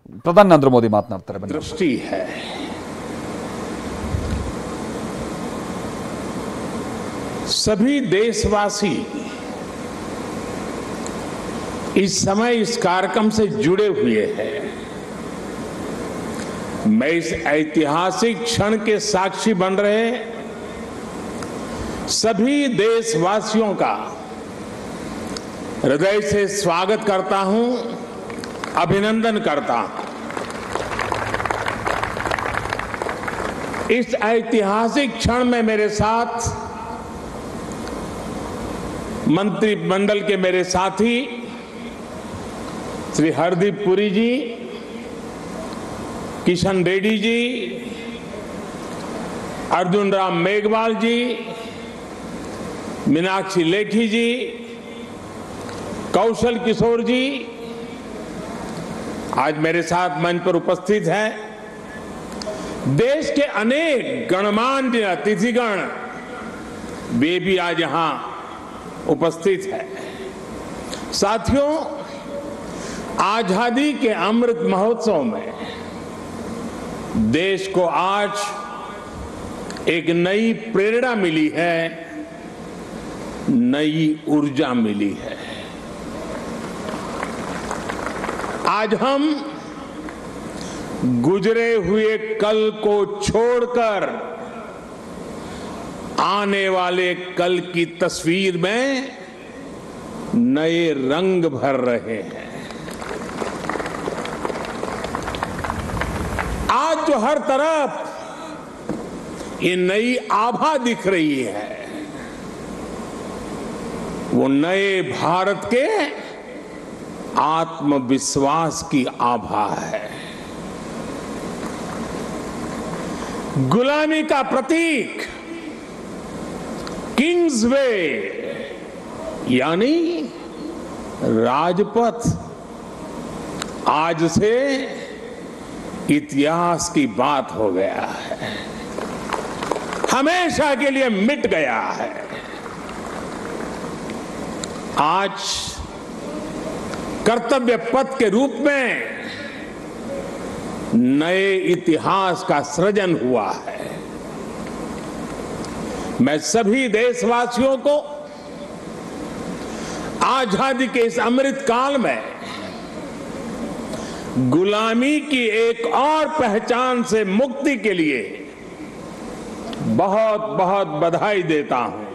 ಪ್ರಧಾನಿ ನರೇಂದ್ರ ಮೋದಿ ಮಾತನಾಡ್ತಾರೆ. दृष्टि है, सभी देशवासी इस समय इस कार्यक्रम से जुड़े हुए हैं. मैं इस ऐतिहासिक क्षण के साक्षी बन रहे सभी देशवासियों का हृदय से स्वागत करता हूं, अभिनंदन करता हूं. इस ऐतिहासिक क्षण में मेरे साथ मंत्रिमंडल के मेरे साथी श्री हरदीप पुरी जी, किशन रेड्डी जी, अर्जुन राम मेघवाल जी, मीनाक्षी लेखी जी, कौशल किशोर जी आज मेरे साथ मंच पर उपस्थित हैं. देश के अनेक गणमान्य अतिथिगण वे भी आज यहां उपस्थित है. साथियों, आजादी के अमृत महोत्सव में देश को आज एक नई प्रेरणा मिली है, नई ऊर्जा मिली है. आज हम गुजरे हुए कल को छोड़कर आने वाले कल की तस्वीर में नए रंग भर रहे हैं. आज जो हर तरफ ये नई आभा दिख रही है, वो नए भारत के आत्मविश्वास की आभा है. गुलामी का प्रतीक किंग्स वे यानी राजपथ आज से इतिहास की बात हो गया है, हमेशा के लिए मिट गया है. आज कर्तव्य पथ के रूप में नए इतिहास का सृजन हुआ है. मैं सभी देशवासियों को आजादी के इस अमृत काल में गुलामी की एक और पहचान से मुक्ति के लिए बहुत बहुत बधाई देता हूं.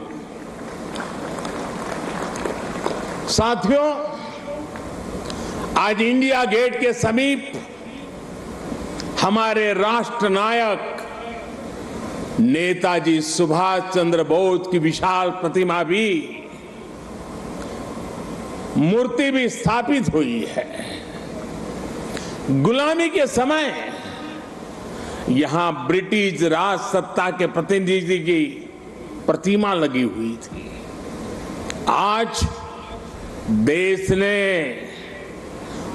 साथियों, आज इंडिया गेट के समीप हमारे राष्ट्र नायक नेताजी सुभाष चंद्र बोस की विशाल प्रतिमा भी, मूर्ति भी स्थापित हुई है. गुलामी के समय यहां ब्रिटिश राज सत्ता के प्रतिनिधि की प्रतिमा लगी हुई थी. आज देश ने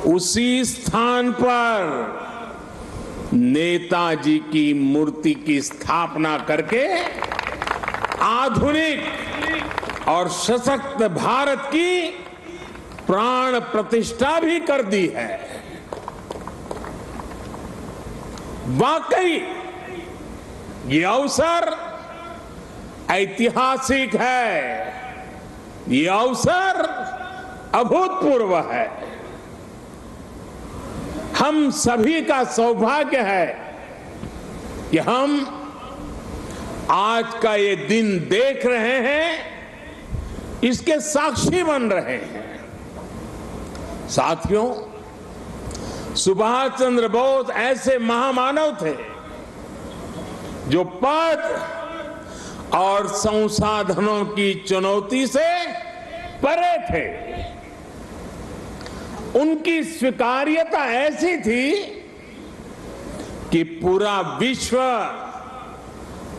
उसी स्थान पर नेताजी की मूर्ति की स्थापना करके आधुनिक और सशक्त भारत की प्राण प्रतिष्ठा भी कर दी है. वाकई ये अवसर ऐतिहासिक है, ये अवसर अभूतपूर्व है. हम सभी का सौभाग्य है कि हम आज का ये दिन देख रहे हैं, इसके साक्षी बन रहे हैं. साथियों, सुभाष चंद्र बोस ऐसे महामानव थे जो पद और संसाधनों की चुनौती से परे थे. उनकी स्वीकार्यता ऐसी थी कि पूरा विश्व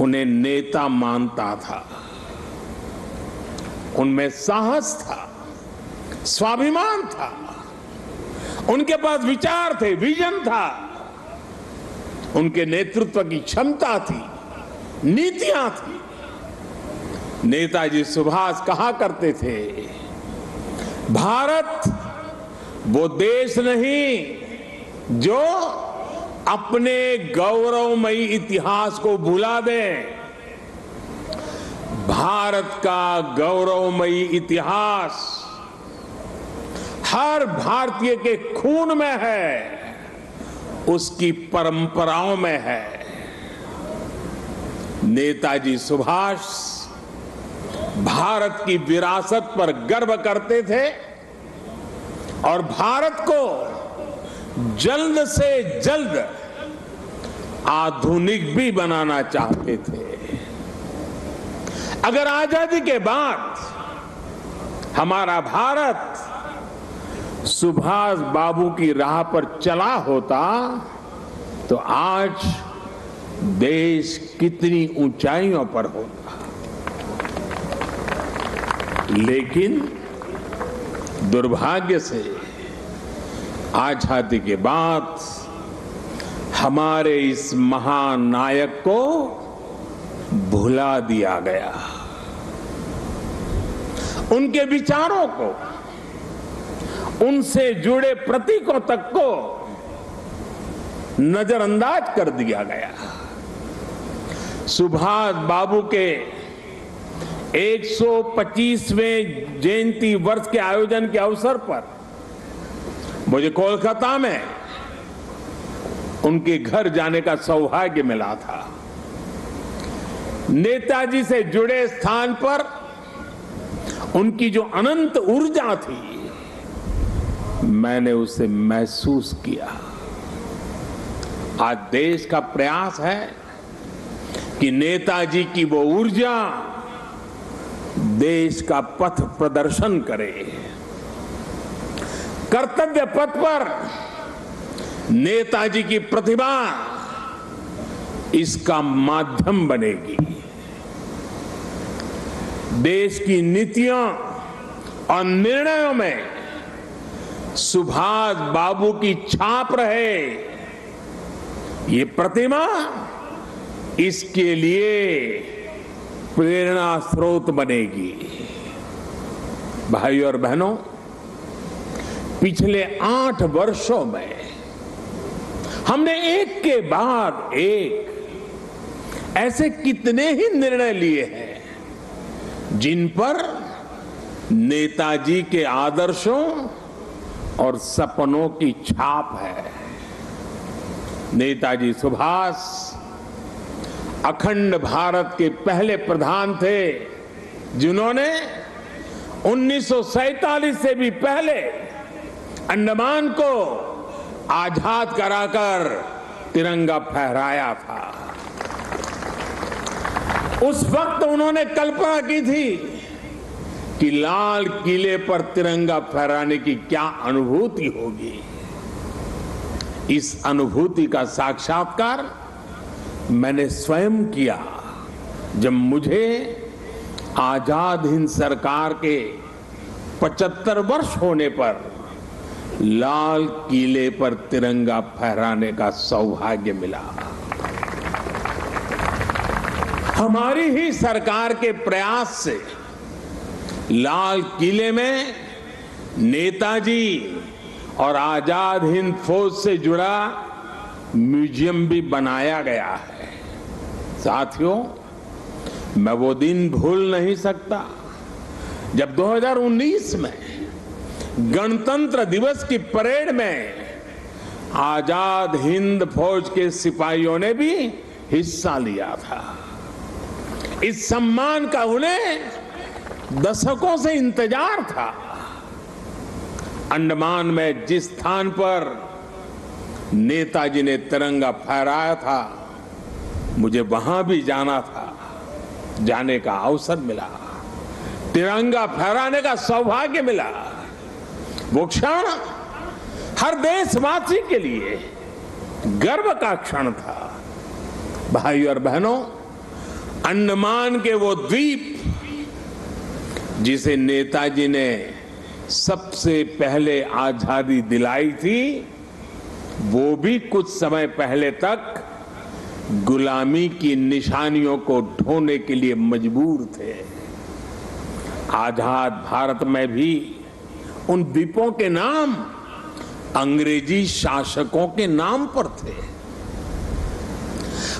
उन्हें नेता मानता था. उनमें साहस था, स्वाभिमान था, उनके पास विचार थे, विजन था, उनके नेतृत्व की क्षमता थी, नीतियां थी. नेताजी सुभाष कहा करते थे, भारत वो देश नहीं जो अपने गौरवमयी इतिहास को भुला दें। भारत का गौरवमयी इतिहास हर भारतीय के खून में है, उसकी परंपराओं में है। नेताजी सुभाष भारत की विरासत पर गर्व करते थे और भारत को जल्द से जल्द आधुनिक भी बनाना चाहते थे। अगर आजादी के बाद हमारा भारत सुभाष बाबू की राह पर चला होता तो आज देश कितनी ऊंचाइयों पर होता। लेकिन दुर्भाग्य से आजादी के बाद हमारे इस महान नायक को भुला दिया गया। उनके विचारों को, उनसे जुड़े प्रतीकों तक को नजरअंदाज कर दिया गया। सुभाष बाबू के 125वें जयंती वर्ष के आयोजन के अवसर पर मुझे कोलकाता में उनके घर जाने का सौभाग्य मिला था। नेताजी से जुड़े स्थान पर उनकी जो अनंत ऊर्जा थी, मैंने उसे महसूस किया। आज देश का प्रयास है कि नेताजी की वो ऊर्जा देश का पथ प्रदर्शन करे। कर्तव्य पथ पर नेताजी की प्रतिभा इसका माध्यम बनेगी। देश की नीतियों और निर्णयों में सुभाष बाबू की छाप रहे, ये प्रतिमा इसके लिए प्रेरणा स्रोत बनेगी। भाइयों और बहनों, पिछले 8 वर्षों में हमने एक के बाद एक ऐसे कितने ही निर्णय लिए हैं जिन पर नेताजी के आदर्शों और सपनों की छाप है। नेताजी सुभाष अखंड भारत के पहले प्रधान थे जिन्होंने 1947 से भी पहले अंडमान को आजाद कराकर तिरंगा फहराया था। उस वक्त उन्होंने कल्पना की थी कि लाल किले पर तिरंगा फहराने की क्या अनुभूति होगी। इस अनुभूति का साक्षात्कार मैंने स्वयं किया जब मुझे आजाद हिंद सरकार के 75 वर्ष होने पर लाल किले पर तिरंगा फहराने का सौभाग्य मिला। हमारी ही सरकार के प्रयास से लाल किले में नेताजी और आजाद हिंद फौज से जुड़ा म्यूजियम भी बनाया गया है। साथियों, मैं वो दिन भूल नहीं सकता जब 2019 में गणतंत्र दिवस की परेड में आजाद हिंद फौज के सिपाहियों ने भी हिस्सा लिया था। इस सम्मान का उन्हें दशकों से इंतजार था। अंडमान में जिस स्थान पर नेताजी ने तिरंगा फहराया था, मुझे वहां भी जाना था, जाने का अवसर मिला, तिरंगा फहराने का सौभाग्य मिला। वो क्षण हर देशवासी के लिए गर्व का क्षण था। भाई और बहनों, अंडमान के वो द्वीप जिसे नेताजी ने सबसे पहले आजादी दिलाई थी, वो भी कुछ समय पहले तक गुलामी की निशानियों को ढोने के लिए मजबूर थे। आजाद भारत में भी उन द्वीपों के नाम अंग्रेजी शासकों के नाम पर थे।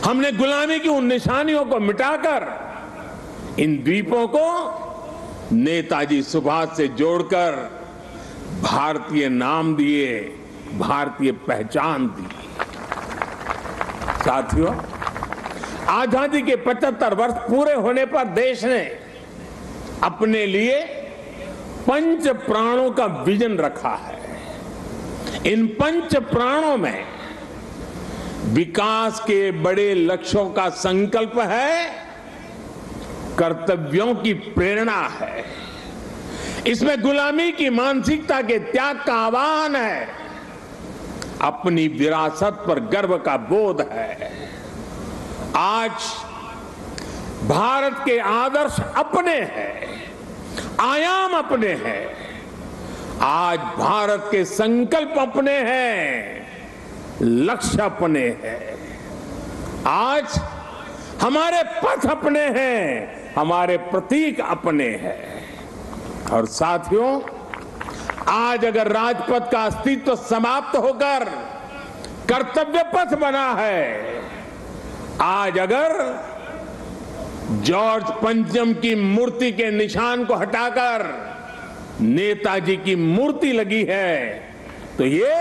हमने गुलामी की उन निशानियों को मिटाकर इन द्वीपों को नेताजी सुभाष से जोड़कर भारतीय नाम दिए, भारतीय पहचान दी। साथियों, आजादी के 75 वर्ष पूरे होने पर देश ने अपने लिए पंच प्राणों का विजन रखा है। इन पंच प्राणों में विकास के बड़े लक्ष्यों का संकल्प है, कर्तव्यों की प्रेरणा है, इसमें गुलामी की मानसिकता के त्याग का आह्वान है, अपनी विरासत पर गर्व का बोध है। आज भारत के आदर्श अपने हैं, आयाम अपने हैं, आज भारत के संकल्प अपने हैं, लक्ष्य अपने हैं, आज हमारे पथ अपने हैं, हमारे प्रतीक अपने हैं। और साथियों, आज अगर राजपथ का अस्तित्व समाप्त होकर कर्तव्य पथ बना है, आज अगर जॉर्ज पंचम की मूर्ति के निशान को हटाकर नेताजी की मूर्ति लगी है, तो ये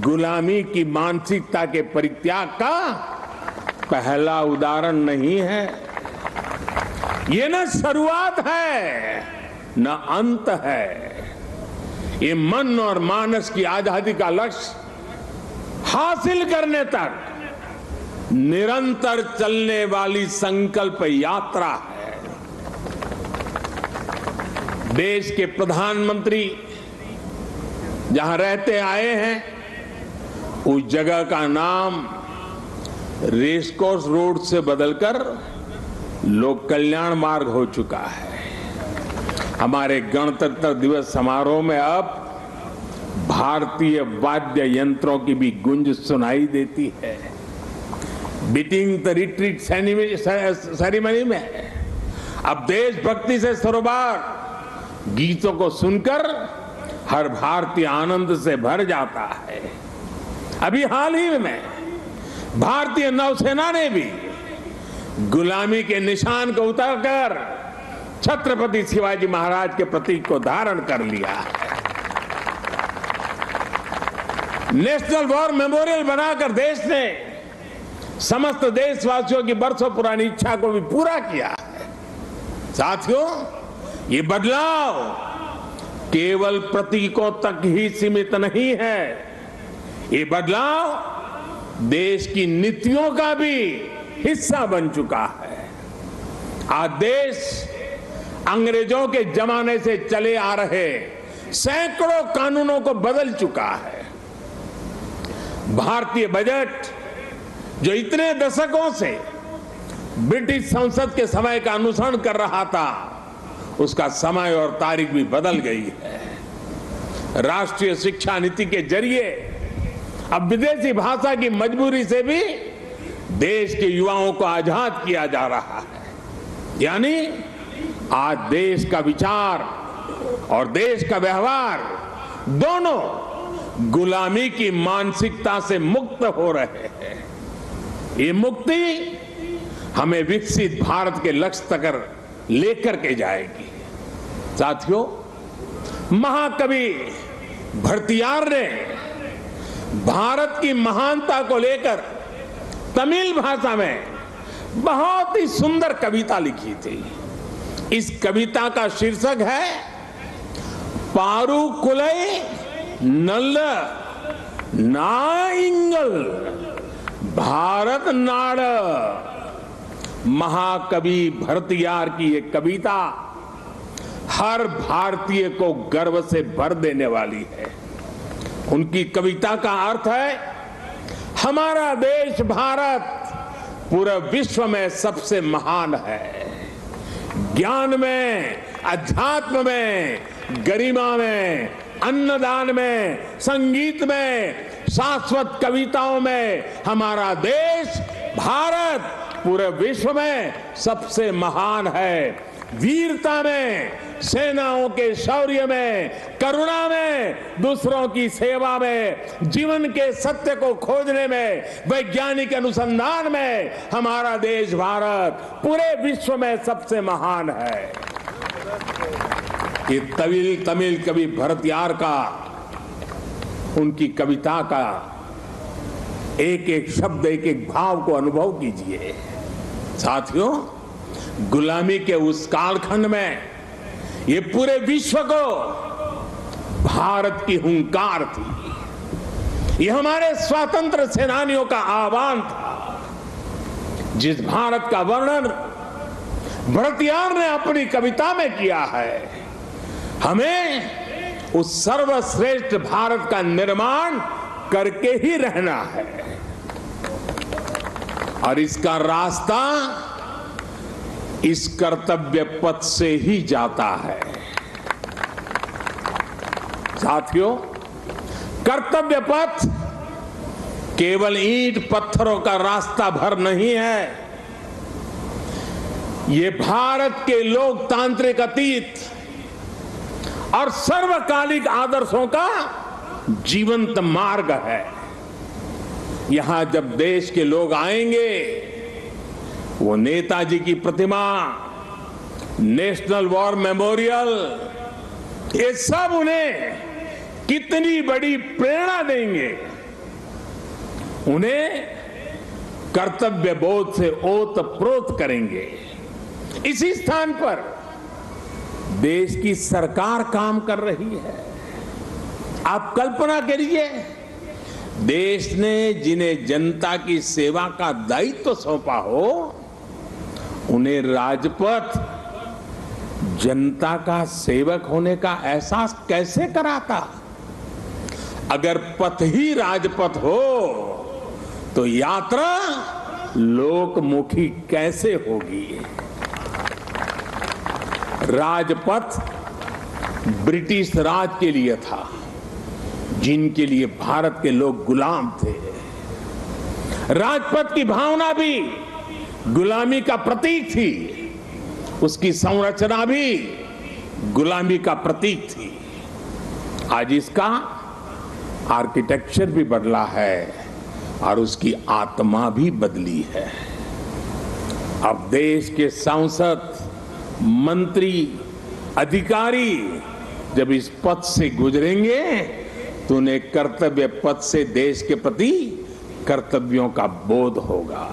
गुलामी की मानसिकता के परित्याग का पहला उदाहरण नहीं है। ये न शुरुआत है न अंत है। ये मन और मानस की आजादी का लक्ष्य हासिल करने तक निरंतर चलने वाली संकल्प यात्रा है। देश के प्रधानमंत्री जहां रहते आए हैं, उस जगह का नाम रेसकोर्स रोड से बदलकर लोक कल्याण मार्ग हो चुका है। हमारे गणतंत्र दिवस समारोह में अब भारतीय वाद्य यंत्रों की भी गूंज सुनाई देती है। बीटिंग द रिट्रीट सेरेमनी में अब देशभक्ति से सरोबार गीतों को सुनकर हर भारतीय आनंद से भर जाता है। अभी हाल ही में भारतीय नौसेना ने भी गुलामी के निशान को उतारकर छत्रपति शिवाजी महाराज के प्रतीक को धारण कर लिया है। नेशनल वॉर मेमोरियल बनाकर देश ने समस्त देशवासियों की बरसों पुरानी इच्छा को भी पूरा किया है। साथियों, ये बदलाव केवल प्रतीकों तक ही सीमित नहीं है, ये बदलाव देश की नीतियों का भी हिस्सा बन चुका है। आज देश अंग्रेजों के जमाने से चले आ रहे सैकड़ों कानूनों को बदल चुका है। भारतीय बजट जो इतने दशकों से ब्रिटिश संसद के समय का अनुसरण कर रहा था, उसका समय और तारीख भी बदल गई है। राष्ट्रीय शिक्षा नीति के जरिए अब विदेशी भाषा की मजबूरी से भी देश के युवाओं को आजाद किया जा रहा है। यानी आज देश का विचार और देश का व्यवहार दोनों गुलामी की मानसिकता से मुक्त हो रहे हैं। ये मुक्ति हमें विकसित भारत के लक्ष्य तक लेकर के जाएगी। साथियों, महाकवि भरतियार ने भारत की महानता को लेकर तमिल भाषा में बहुत ही सुंदर कविता लिखी थी। इस कविता का शीर्षक है पारुकुलई नल्ल नाइंगल भारत नाड़। महाकवि भरतियार की ये कविता हर भारतीय को गर्व से भर देने वाली है। उनकी कविता का अर्थ है, हमारा देश भारत पूरे विश्व में सबसे महान है। ज्ञान में, अध्यात्म में, गरिमा में, अन्नदान में, संगीत में, शाश्वत कविताओं में हमारा देश भारत पूरे विश्व में सबसे महान है। वीरता में, सेनाओं के शौर्य में, करुणा में, दूसरों की सेवा में, जीवन के सत्य को खोजने में, वैज्ञानिक अनुसंधान में हमारा देश भारत पूरे विश्व में सबसे महान है। ये तमिल कवि भरतियार का, उनकी कविता का एक एक शब्द, एक एक भाव को अनुभव कीजिए। साथियों, गुलामी के उस कालखंड में ये पूरे विश्व को भारत की हुंकार थी। ये हमारे स्वतंत्र सेनानियों का आह्वान था। जिस भारत का वर्णन भरतियार ने अपनी कविता में किया है, हमें उस सर्वश्रेष्ठ भारत का निर्माण करके ही रहना है और इसका रास्ता इस कर्तव्य पथ से ही जाता है। साथियों, कर्तव्य पथ केवल ईंट पत्थरों का रास्ता भर नहीं है। ये भारत के लोकतांत्रिक अतीत और सर्वकालिक आदर्शों का जीवंत मार्ग है। यहां जब देश के लोग आएंगे, वो नेताजी की प्रतिमा, नेशनल वॉर मेमोरियल, ये सब उन्हें कितनी बड़ी प्रेरणा देंगे। उन्हें कर्तव्य बोध से ओतप्रोत करेंगे। इसी स्थान पर देश की सरकार काम कर रही है। आप कल्पना करिए, देश ने जिन्हें जनता की सेवा का दायित्व सौंपा हो, उन्हें राजपथ जनता का सेवक होने का एहसास कैसे कराता? अगर पथ ही राजपथ हो तो यात्रा लोकमुखी कैसे होगी? राजपथ ब्रिटिश राज के लिए था, जिनके लिए भारत के लोग गुलाम थे। राजपथ की भावना भी गुलामी का प्रतीक थी, उसकी संरचना भी गुलामी का प्रतीक थी। आज इसका आर्किटेक्चर भी बदला है और उसकी आत्मा भी बदली है। अब देश के सांसद, मंत्री, अधिकारी जब इस पथ से गुजरेंगे तो उन्हें कर्तव्य पथ से देश के प्रति कर्तव्यों का बोध होगा।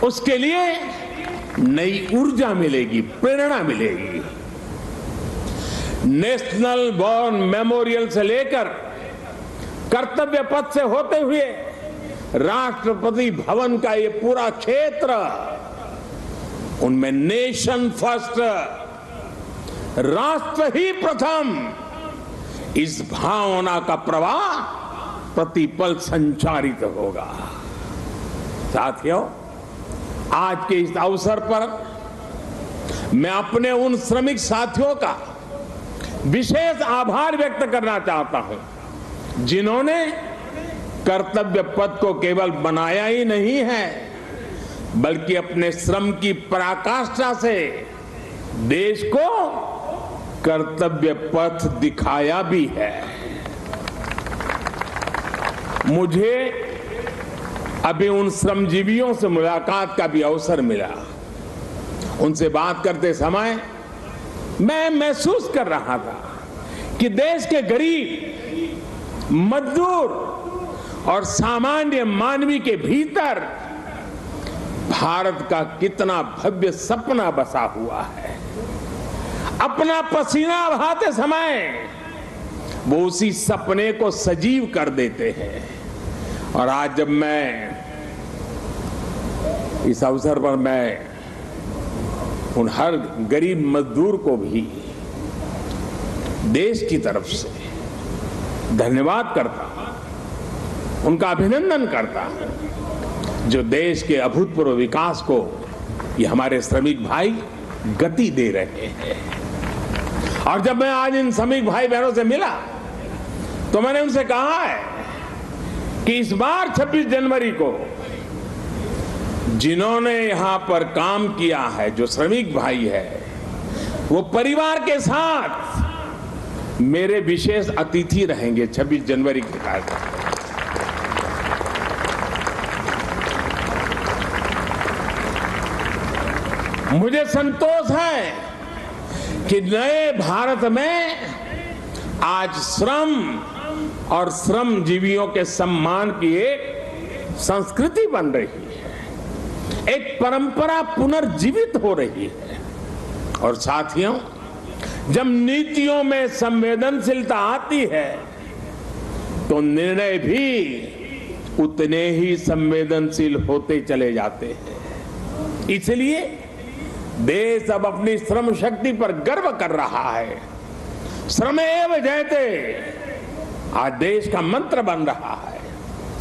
उसके लिए नई ऊर्जा मिलेगी, प्रेरणा मिलेगी। नेशनल वॉर मेमोरियल से लेकर कर्तव्य पथ से होते हुए राष्ट्रपति भवन का ये पूरा क्षेत्र, उनमें नेशन फर्स्ट, राष्ट्र ही प्रथम, इस भावना का प्रवाह प्रतिपल संचारित होगा। साथियों, आज के इस अवसर पर मैं अपने उन श्रमिक साथियों का विशेष आभार व्यक्त करना चाहता हूं, जिन्होंने कर्तव्य पथ को केवल बनाया ही नहीं है, बल्कि अपने श्रम की पराकाष्ठा से देश को कर्तव्य पथ दिखाया भी है। मुझे अभी उन श्रमजीवियों से मुलाकात का भी अवसर मिला। उनसे बात करते समय मैं महसूस कर रहा था कि देश के गरीब, मजदूर और सामान्य मानवी के भीतर भारत का कितना भव्य सपना बसा हुआ है। अपना पसीना बहाते समय वो उसी सपने को सजीव कर देते हैं। और आज जब मैं इस अवसर पर मैं उन हर गरीब मजदूर को भी देश की तरफ से धन्यवाद करता हूं, उनका अभिनंदन करता हूं, जो देश के अभूतपूर्व विकास को ये हमारे श्रमिक भाई गति दे रहे हैं। और जब मैं आज इन श्रमिक भाई बहनों से मिला तो मैंने उनसे कहा है कि इस बार 26 जनवरी को जिन्होंने यहां पर काम किया है, जो श्रमिक भाई है, वो परिवार के साथ मेरे विशेष अतिथि रहेंगे 26 जनवरी के कार्यक्रम। मुझे संतोष है कि नए भारत में आज श्रम और श्रमजीवियों के सम्मान की एक संस्कृति बन रही है, एक परंपरा पुनर्जीवित हो रही है। और साथियों, जब नीतियों में संवेदनशीलता आती है तो निर्णय भी उतने ही संवेदनशील होते चले जाते हैं। इसलिए देश अब अपनी श्रम शक्ति पर गर्व कर रहा है। श्रमेव जयते आज देश का मंत्र बन रहा है।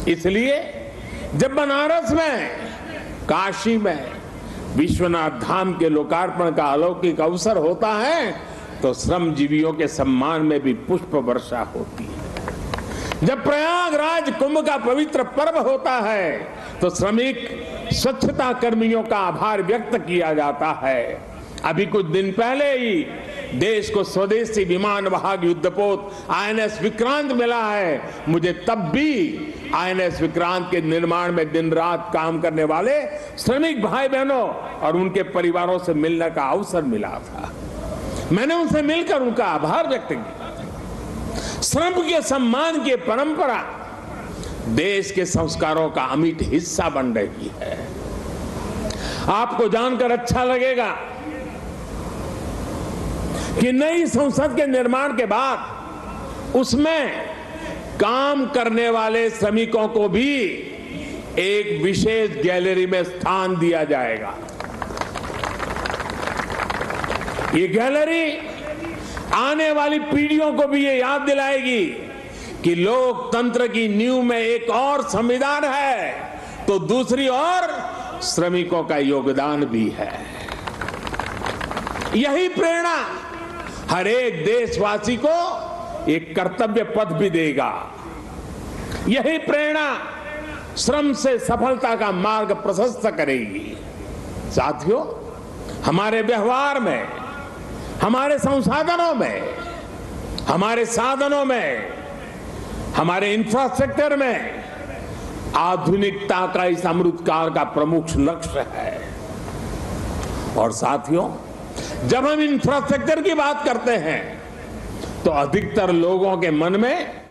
इसलिए जब बनारस में, काशी में विश्वनाथ धाम के लोकार्पण का अलौकिक अवसर होता है तो श्रमजीवियों के सम्मान में भी पुष्प वर्षा होती है। जब प्रयागराज कुंभ का पवित्र पर्व होता है तो श्रमिक स्वच्छता कर्मियों का आभार व्यक्त किया जाता है। अभी कुछ दिन पहले ही देश को स्वदेशी विमान वाहक युद्धपोत आईएनएस विक्रांत मिला है। मुझे तब भी आईएनएस विक्रांत के निर्माण में दिन रात काम करने वाले श्रमिक भाई बहनों और उनके परिवारों से मिलने का अवसर मिला था। मैंने उनसे मिलकर उनका आभार व्यक्त किया। श्रम के सम्मान की परंपरा देश के संस्कारों का अमिट हिस्सा बन रही है। आपको जानकर अच्छा लगेगा कि नई संसद के निर्माण के बाद उसमें काम करने वाले श्रमिकों को भी एक विशेष गैलरी में स्थान दिया जाएगा। ये गैलरी आने वाली पीढ़ियों को भी ये याद दिलाएगी कि लोकतंत्र की नींव में एक और संविधान है तो दूसरी ओर श्रमिकों का योगदान भी है। यही प्रेरणा हर एक देशवासी को एक कर्तव्य पथ भी देगा। यही प्रेरणा श्रम से सफलता का मार्ग प्रशस्त करेगी। साथियों, हमारे व्यवहार में, हमारे संसाधनों में, हमारे साधनों में, हमारे इंफ्रास्ट्रक्चर में आधुनिकता का इस अमृतकाल का प्रमुख लक्ष्य है। और साथियों, जब हम इंफ्रास्ट्रक्चर की बात करते हैं तो अधिकतर लोगों के मन में